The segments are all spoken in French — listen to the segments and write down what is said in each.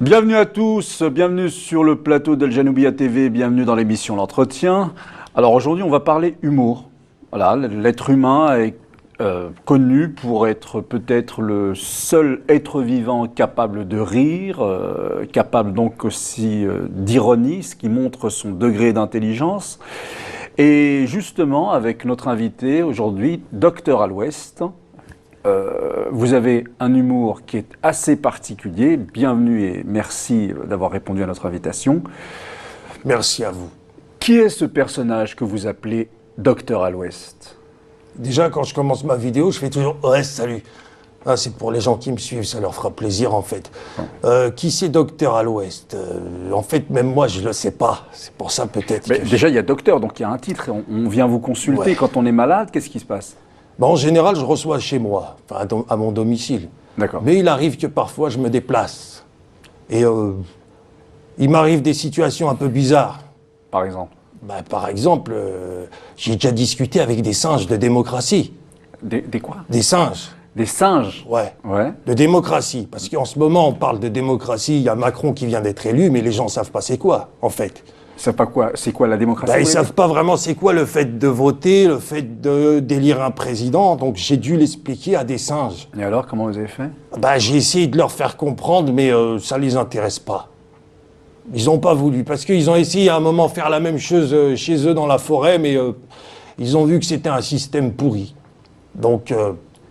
Bienvenue à tous, bienvenue sur le plateau d'Al Janoubia TV, bienvenue dans l'émission L'Entretien. Alors aujourd'hui on va parler humour. Voilà, l'être humain est connu pour être peut-être le seul être vivant capable de rire, capable donc aussi d'ironie, ce qui montre son degré d'intelligence. Et justement avec notre invité aujourd'hui, Dr Al-Ouest. Vous avez un humour qui est assez particulier. Bienvenue et merci d'avoir répondu à notre invitation. Merci à vous. Qui est ce personnage que vous appelez Dr Al-Ouest? Déjà, quand je commence ma vidéo, je fais toujours « Ouais, salut ». Ah, c'est pour les gens qui me suivent, ça leur fera plaisir en fait. Qui c'est Dr Al-Ouest? En fait, même moi, je ne le sais pas. C'est pour ça peut-être que... Déjà, il y a docteur, donc il y a un titre. On vient vous consulter. Ouais. Quand on est malade, qu'est-ce qui se passe? En général, je reçois chez moi, enfin, à mon domicile. D'accord. Mais il arrive que parfois, je me déplace. Et il m'arrive des situations un peu bizarres. Par exemple? Par exemple, j'ai déjà discuté avec des singes de démocratie. Des quoi? Des singes. Des singes? Ouais. Ouais. De démocratie. Parce qu'en ce moment, on parle de démocratie, il y a Macron qui vient d'être élu, mais les gens ne savent pas c'est quoi, en fait. Ils savent pas quoi? C'est quoi la démocratie? Ils savent pas vraiment c'est quoi le fait de voter, le fait d'élire un président. Donc j'ai dû l'expliquer à des singes. Et alors, comment vous avez fait? J'ai essayé de leur faire comprendre, mais ça les intéresse pas. Ils n'ont pas voulu, parce qu'ils ont essayé à un moment faire la même chose chez eux dans la forêt, mais ils ont vu que c'était un système pourri. Donc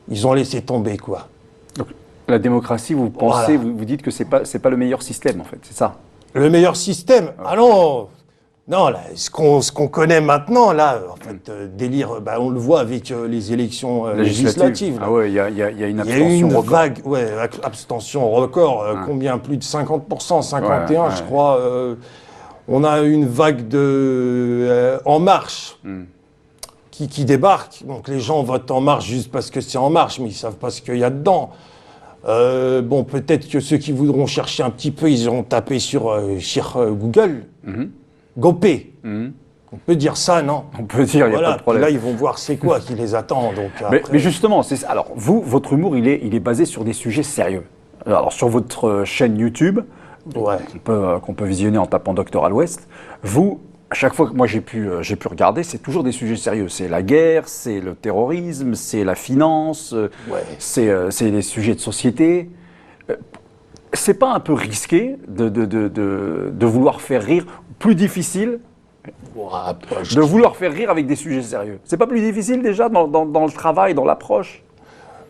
ils ont laissé tomber, quoi. Donc la démocratie, vous pensez, voilà. vous dites que c'est pas le meilleur système, en fait, c'est ça? Le meilleur système? Ah non. Non, là, ce qu'on connaît maintenant, là, en fait, délire, on le voit avec les élections législatives. Ah ouais, il y a une abstention record. Il y a eu une vague, abstention record, combien? Plus de 50%, 51, je crois. On a une vague de En Marche qui débarque. Donc les gens votent En Marche juste parce que c'est En Marche, mais ils ne savent pas ce qu'il y a dedans. Peut-être que ceux qui voudront chercher un petit peu, ils auront tapé sur Google. Gopé. On peut dire ça, non? On peut dire, il n'y a pas de problème. Là, ils vont voir c'est quoi qui les attend. Donc, mais justement, alors vous, votre humour, il est basé sur des sujets sérieux. Alors sur votre chaîne YouTube, qu'on peut visionner en tapant Dr Al-Ouest, vous, à chaque fois que moi j'ai pu regarder, c'est toujours des sujets sérieux. C'est la guerre, c'est le terrorisme, c'est la finance, c'est des sujets de société. C'est pas un peu risqué de vouloir faire rire, plus difficile de vouloir faire rire avec des sujets sérieux? C'est pas plus difficile déjà dans le travail, dans l'approche?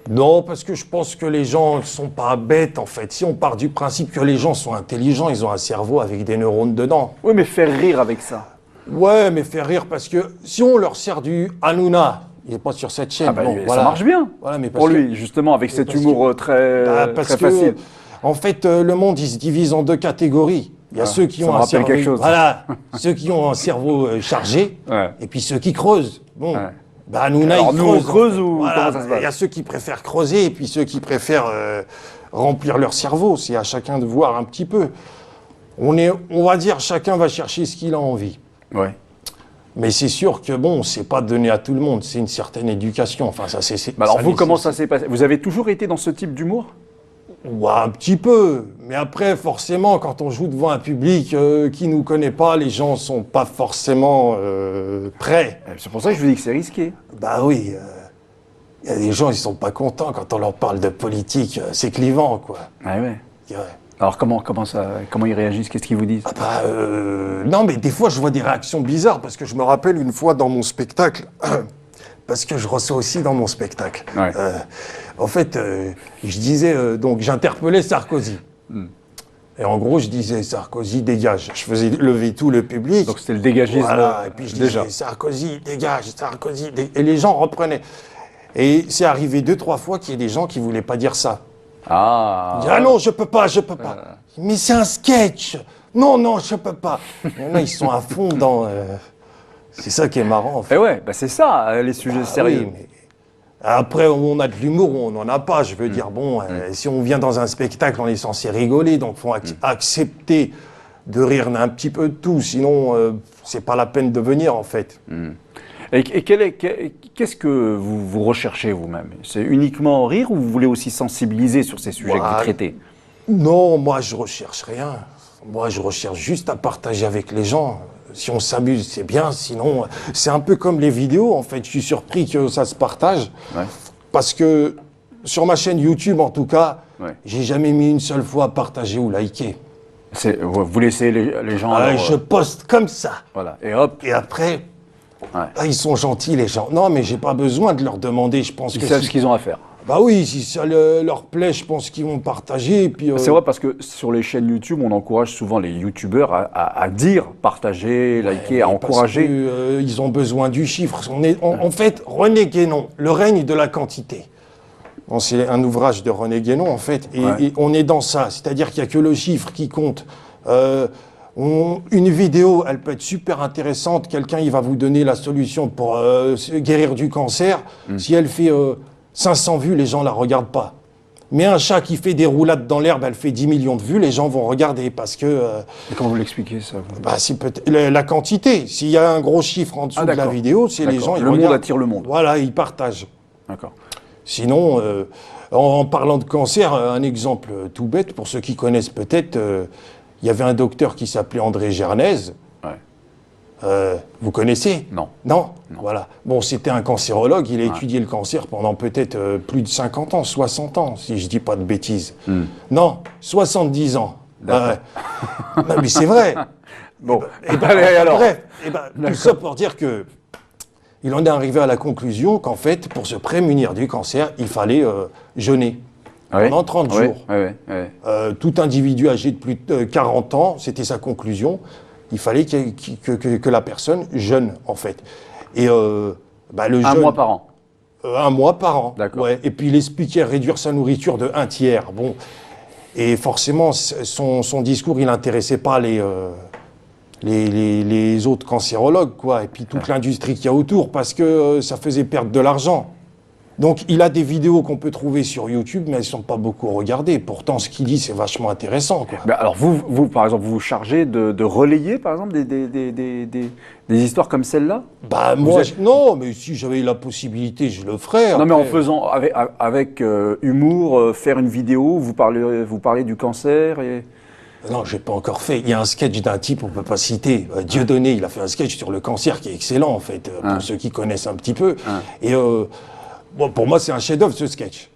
Non, parce que je pense que les gens ne sont pas bêtes en fait. Si on part du principe que les gens sont intelligents, ils ont un cerveau avec des neurones dedans. Oui, mais faire rire avec ça. Ouais, mais faire rire parce que si on leur sert du Hanouna, il n'est pas sur cette chaîne. Ça marche bien pour lui, justement, avec cet humour très facile. En fait, le monde, il se divise en deux catégories. Il y a ceux qui ont un cerveau, ceux qui ont un cerveau chargé, et puis ceux qui creusent. Bon, Hanouna, il creuse ou comment ça se passe? Il y a ceux qui préfèrent creuser, et puis ceux qui préfèrent remplir leur cerveau. C'est à chacun de voir un petit peu. On va dire, chacun va chercher ce qu'il a envie. Ouais. Mais c'est sûr que c'est pas donné à tout le monde. C'est une certaine éducation. Enfin, ça c'est. Alors vous, comment ça s'est passé? Vous avez toujours été dans ce type d'humour? Ouais, un petit peu, mais après, forcément, quand on joue devant un public qui ne nous connaît pas, les gens ne sont pas forcément prêts. C'est pour ça que je vous dis que c'est risqué. Oui, il y a des gens, ils ne sont pas contents quand on leur parle de politique, c'est clivant, quoi. Ah ouais. Alors comment ils réagissent? Qu'est-ce qu'ils vous disent? Non, mais des fois, je vois des réactions bizarres, parce que je me rappelle une fois dans mon spectacle... Parce que je reçois aussi dans mon spectacle. Ouais. En fait, je disais, donc j'interpellais Sarkozy. Et en gros, je disais, Sarkozy, dégage. Je faisais lever tout le public. Donc c'était le dégagisme. Voilà, et puis je disais, Sarkozy, dégage, Sarkozy, et les gens reprenaient. Et c'est arrivé 2-3 fois qu'il y ait des gens qui ne voulaient pas dire ça. Ah. Ils disaient, non, je peux pas. Mais c'est un sketch. Non, je peux pas. Il y en a, ils sont à fond dans... C'est ça qui est marrant, en fait. Et ouais, c'est ça, les sujets sérieux. Oui, mais après, on a de l'humour ou on n'en a pas. Je veux dire, si on vient dans un spectacle, on est censé rigoler, donc il faut accepter de rire un petit peu de tout. Sinon, c'est pas la peine de venir, en fait. Qu'est-ce que vous recherchez vous-même? C'est uniquement rire ou vous voulez aussi sensibiliser sur ces sujets que vous traitez? Non, moi je recherche rien. Moi je recherche juste à partager avec les gens. Si on s'amuse, c'est bien. Sinon, c'est un peu comme les vidéos. En fait, je suis surpris que ça se partage. Ouais. Parce que sur ma chaîne YouTube, en tout cas, j'ai jamais mis une seule fois partager ou liker. Vous laissez les gens... je poste comme ça. Voilà. Et hop. Et après... ils sont gentils, les gens. Non, mais j'ai pas besoin de leur demander. Je pense ils savent ce qu'ils ont à faire. Bah oui, si ça leur plaît, je pense qu'ils vont partager. Puis, C'est vrai parce que sur les chaînes YouTube, on encourage souvent les YouTubeurs à dire, partager, liker, à encourager. Parce que, ils ont besoin du chiffre. En fait, René Guénon, Le règne de la quantité. Bon, c'est un ouvrage de René Guénon, en fait. Et on est dans ça. C'est-à-dire qu'il n'y a que le chiffre qui compte. Une vidéo, elle peut être super intéressante. Quelqu'un, il va vous donner la solution pour guérir du cancer. Si elle fait 500 vues, les gens ne la regardent pas. Mais un chat qui fait des roulades dans l'herbe, elle fait 10 millions de vues, les gens vont regarder parce que... Et comment vous l'expliquez, ça? C'est la quantité. S'il y a un gros chiffre en dessous de la vidéo, c'est les gens... Le monde attire le monde. Voilà, ils partagent. D'accord. Sinon, en parlant de cancer, un exemple tout bête, pour ceux qui connaissent peut-être... il y avait un docteur qui s'appelait André Gernez. Vous connaissez? Non. Non. Voilà. Bon, c'était un cancérologue. Il a étudié le cancer pendant peut-être plus de 50 ans, 60 ans, si je dis pas de bêtises. Non, 70 ans. Non, mais c'est vrai. Bon. Alors. Bref, tout ça pour dire que il en est arrivé à la conclusion qu'en fait, pour se prémunir du cancer, il fallait jeûner. Pendant 30 jours. Tout individu âgé de plus de 40 ans, c'était sa conclusion, il fallait que la personne jeûne, en fait. Et le jeûne... Un mois par an. Un mois par an. D'accord. Et puis il expliquait réduire sa nourriture de 1/3. Bon. Et forcément, son discours, il n'intéressait pas les autres cancérologues, quoi. Et puis toute l'industrie qu'il y a autour, parce que ça faisait perdre de l'argent. Donc, il a des vidéos qu'on peut trouver sur YouTube, mais elles ne sont pas beaucoup regardées. Pourtant, ce qu'il dit, c'est vachement intéressant, quoi. Alors, vous, par exemple, vous vous chargez de relayer, par exemple, des histoires comme celle-là? Moi, non, mais si j'avais la possibilité, je le ferais. Non, mais en faisant, avec humour, faire une vidéo, vous parlez du cancer et... Non, je n'ai pas encore fait. Il y a un sketch d'un type, on ne peut pas citer. Dieudonné, il a fait un sketch sur le cancer qui est excellent, en fait, pour ceux qui connaissent un petit peu. Et... pour moi, c'est un chef-d'œuvre, ce sketch.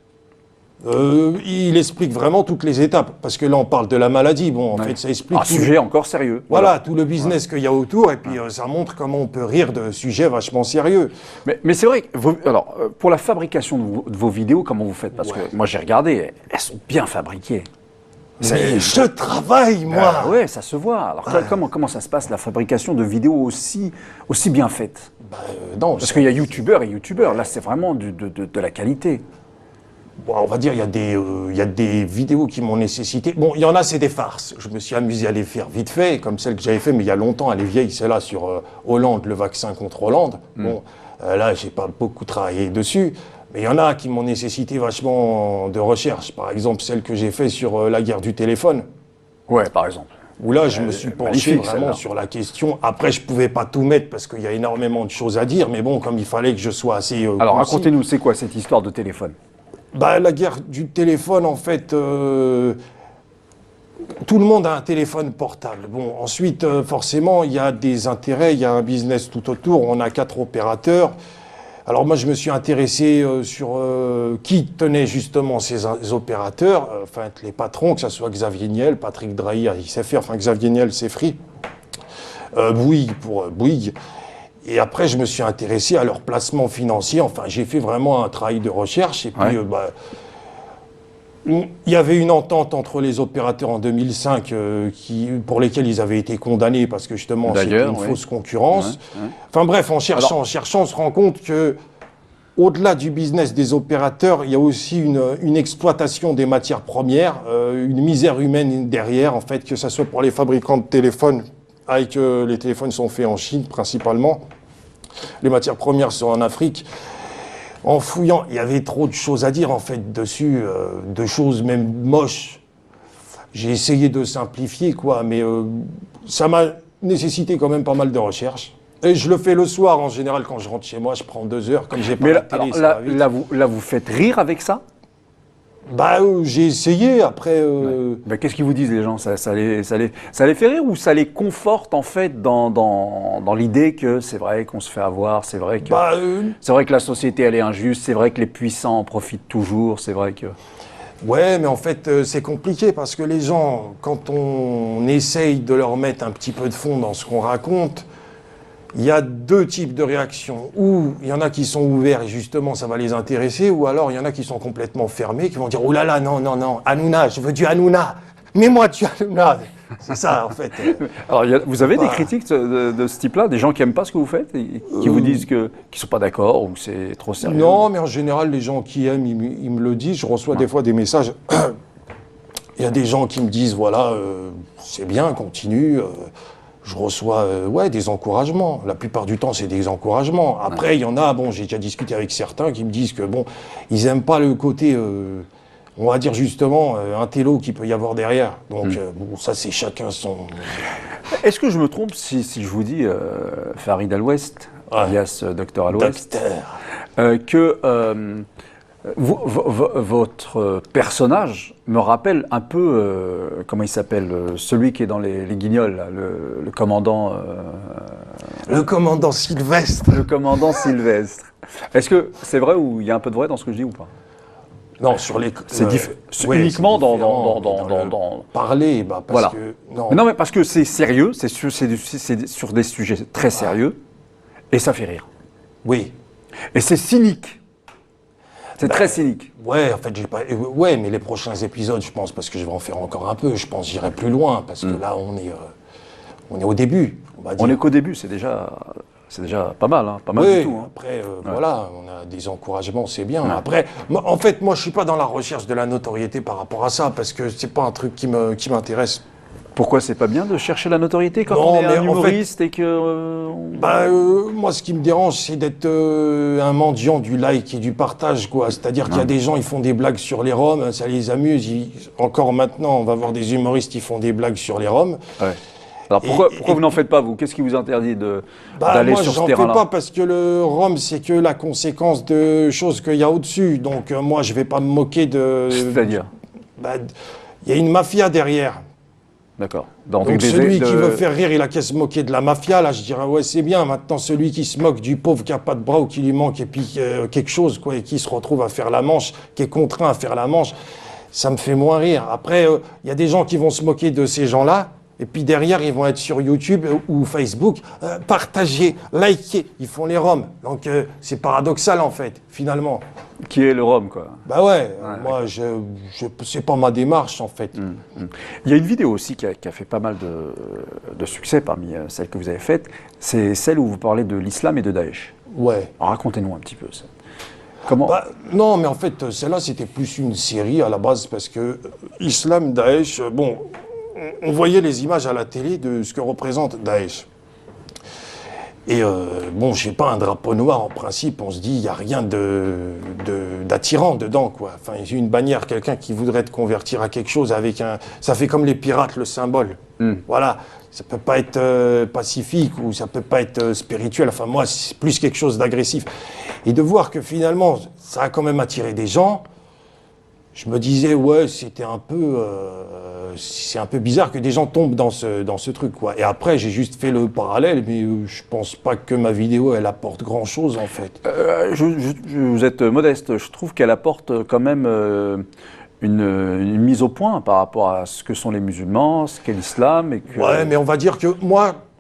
Il explique vraiment toutes les étapes, parce que là, on parle de la maladie. Bon, en fait, ça explique... Un sujet encore sérieux. Voilà, tout le business qu'il y a autour, et puis ça montre comment on peut rire de sujets vachement sérieux. Mais c'est vrai, alors, pour la fabrication de vos vidéos, comment vous faites? Parce que moi, j'ai regardé, elles sont bien fabriquées. Mais je travaille, moi. Oui, ça se voit. Alors, comment ça se passe, la fabrication de vidéos aussi bien faites? Non, parce qu'il y a youtubeurs et youtubeurs. Là, c'est vraiment de la qualité. Bon, on va dire, il y a des vidéos qui m'ont nécessité. Bon, il y en a, c'est des farces. Je me suis amusé à les faire vite fait, comme celle que j'avais fait, mais il y a longtemps, elle est vieille, celle-là, sur Hollande, le vaccin contre Hollande. Bon, là, j'ai pas beaucoup travaillé dessus. Mais il y en a qui m'ont nécessité vachement de recherche. Par exemple, celle que j'ai faite sur la guerre du téléphone. Ouais, par exemple. Où là, je me suis penché vraiment sur la question. Après, je ne pouvais pas tout mettre parce qu'il y a énormément de choses à dire. Mais bon, comme il fallait que je sois assez... Alors, racontez-nous, c'est quoi cette histoire de téléphone? La guerre du téléphone, en fait... tout le monde a un téléphone portable. Bon, ensuite, forcément, il y a des intérêts. Il y a un business tout autour. On a 4 opérateurs. Alors moi, je me suis intéressé sur qui tenait justement ces opérateurs, enfin les patrons, que ce soit Xavier Niel, Patrick Drahi à ICFR, enfin Xavier Niel, c'est Free, Bouygues pour Bouygues. Et après, je me suis intéressé à leur placement financier. Enfin, j'ai fait vraiment un travail de recherche. Et puis, il y avait une entente entre les opérateurs en 2005 pour lesquels ils avaient été condamnés parce que justement c'était une fausse concurrence. Enfin bref, en cherchant, on se rend compte que au-delà du business des opérateurs, il y a aussi une exploitation des matières premières, une misère humaine derrière, en fait, que ce soit pour les fabricants de téléphones, avec les téléphones sont faits en Chine principalement, les matières premières sont en Afrique. En fouillant, il y avait trop de choses à dire en fait dessus, de choses même moches. J'ai essayé de simplifier quoi, mais ça m'a nécessité quand même pas mal de recherches. Et je le fais le soir, en général, quand je rentre chez moi, je prends 2 heures, comme j'ai pas la télé, ça va vite. Là, vous faites rire avec ça? Bah, j'ai essayé, après... Bah, qu'est-ce qu'ils vous disent les gens? Ça les fait rire ou ça les conforte en fait dans l'idée que c'est vrai qu'on se fait avoir, c'est vrai que la société elle est injuste, c'est vrai que les puissants en profitent toujours, c'est vrai que... Ouais, mais en fait c'est compliqué parce que les gens, quand on essaye de leur mettre un petit peu de fond dans ce qu'on raconte, il y a 2 types de réactions. Ou il y en a qui sont ouverts et justement ça va les intéresser, ou alors il y en a qui sont complètement fermés, qui vont dire « Oh là là, non, non, non, Hanouna, je veux du Hanouna, mets-moi du Hanouna !» C'est ça en fait. Alors vous avez des critiques de ce type-là, des gens qui n'aiment pas ce que vous faites, et qui vous disent qu'ils ne sont pas d'accord ou que c'est trop sérieux? Non, mais en général les gens qui aiment, ils me le disent. Je reçois des fois des messages. Il y a des gens qui me disent « Voilà, c'est bien, continue ». Je reçois des encouragements. La plupart du temps, c'est des encouragements. Après, il y en a, j'ai déjà discuté avec certains qui me disent que, ils n'aiment pas le côté, on va dire justement, intello qu'il peut y avoir derrière. Donc, ça, c'est chacun son... Est-ce que je me trompe si je vous dis, Farid Al-Ouest, alias Dr Al-Ouest, que votre personnage me rappelle un peu, comment il s'appelle, celui qui est dans les Guignols, là, le commandant... Le commandant Sylvestre. Le commandant Sylvestre. Est-ce que c'est vrai ou il y a un peu de vrai dans ce que je dis ou pas? Non, sur les... C'est uniquement dans... Parler, parce voilà. que... Non, mais parce que c'est sérieux, c'est sur des sujets très sérieux, et ça fait rire. Oui. Et c'est cynique. C'est très cynique. Ouais, en fait, ouais, mais les prochains épisodes, je pense, parce que je vais en faire encore un peu, je pense que j'irai plus loin, parce que là, on est au début, on va dire. On est qu'au début, c'est déjà pas mal, hein, pas mal du tout. Hein. Après, voilà, on a des encouragements, c'est bien. Ouais. Après, en fait, moi, je suis pas dans la recherche de la notoriété par rapport à ça, parce que c'est pas un truc qui m'intéresse. Pourquoi c'est pas bien de chercher la notoriété quand on est un humoriste et que... moi, ce qui me dérange, c'est d'être un mendiant du like et du partage, quoi. C'est-à-dire qu'il y a des gens, ils font des blagues sur les Roms, ça les amuse. Encore maintenant, on va voir des humoristes qui font des blagues sur les Roms. Ouais. Alors pourquoi vous n'en faites pas, vous? Qu'est-ce qui vous interdit d'aller sur ce terrain-là? Moi, j'en fais pas parce que le Rome, c'est que la conséquence de choses qu'il y a au-dessus. Donc, moi, je vais pas me moquer de... C'est-à-dire? Il y a une mafia derrière. D'accord. Donc celui qui veut faire rire, il a qu'à se moquer de la mafia. Là, je dirais, ouais, c'est bien. Maintenant, celui qui se moque du pauvre qui n'a pas de bras ou qui lui manque et puis quelque chose, quoi, et qui se retrouve à faire la manche, qui est contraint à faire la manche, ça me fait moins rire. Après, il y a des gens qui vont se moquer de ces gens-là. Et puis derrière, ils vont être sur YouTube ou Facebook, partager, liker, ils font les roms. Donc c'est paradoxal en fait, finalement. Qui est le rhum, quoi. Bah ouais, moi, c'est pas ma démarche en fait. Il y a une vidéo aussi qui a fait pas mal de succès parmi celles que vous avez faites, c'est celle où vous parlez de l'islam et de Daesh. Ouais. Racontez-nous un petit peu ça. Comment... non, mais en fait, celle-là, c'était plus une série à la base parce que Islam, Daesh, on voyait les images à la télé de ce que représente Daesh. Et je sais pas, un drapeau noir, en principe, on se dit, il n'y a rien d'attirant dedans, quoi. Enfin, il y a une bannière, quelqu'un qui voudrait te convertir à quelque chose avec un... Ça fait comme les pirates, le symbole. Voilà. Ça peut pas être pacifique ou ça peut pas être spirituel. Enfin, moi, c'est plus quelque chose d'agressif. Et de voir que finalement, ça a quand même attiré des gens... Je me disais, ouais, c'est un peu bizarre que des gens tombent dans ce truc, quoi. Et après, j'ai juste fait le parallèle, mais je pense pas que ma vidéo, elle apporte grand-chose, en fait. Vous êtes modeste. Je trouve qu'elle apporte quand même une mise au point par rapport à ce que sont les musulmans, ce qu'est l'islam. Ouais, mais on va dire que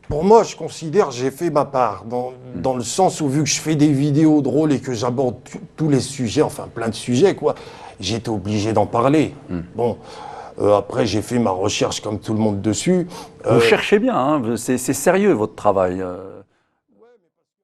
pour moi, je considère que j'ai fait ma part, dans le sens où, vu que je fais des vidéos drôles et que j'aborde tous les sujets, enfin plein de sujets, quoi, j'étais obligé d'en parler. Bon, après, j'ai fait ma recherche comme tout le monde dessus. Vous cherchez bien, hein, c'est sérieux votre travail.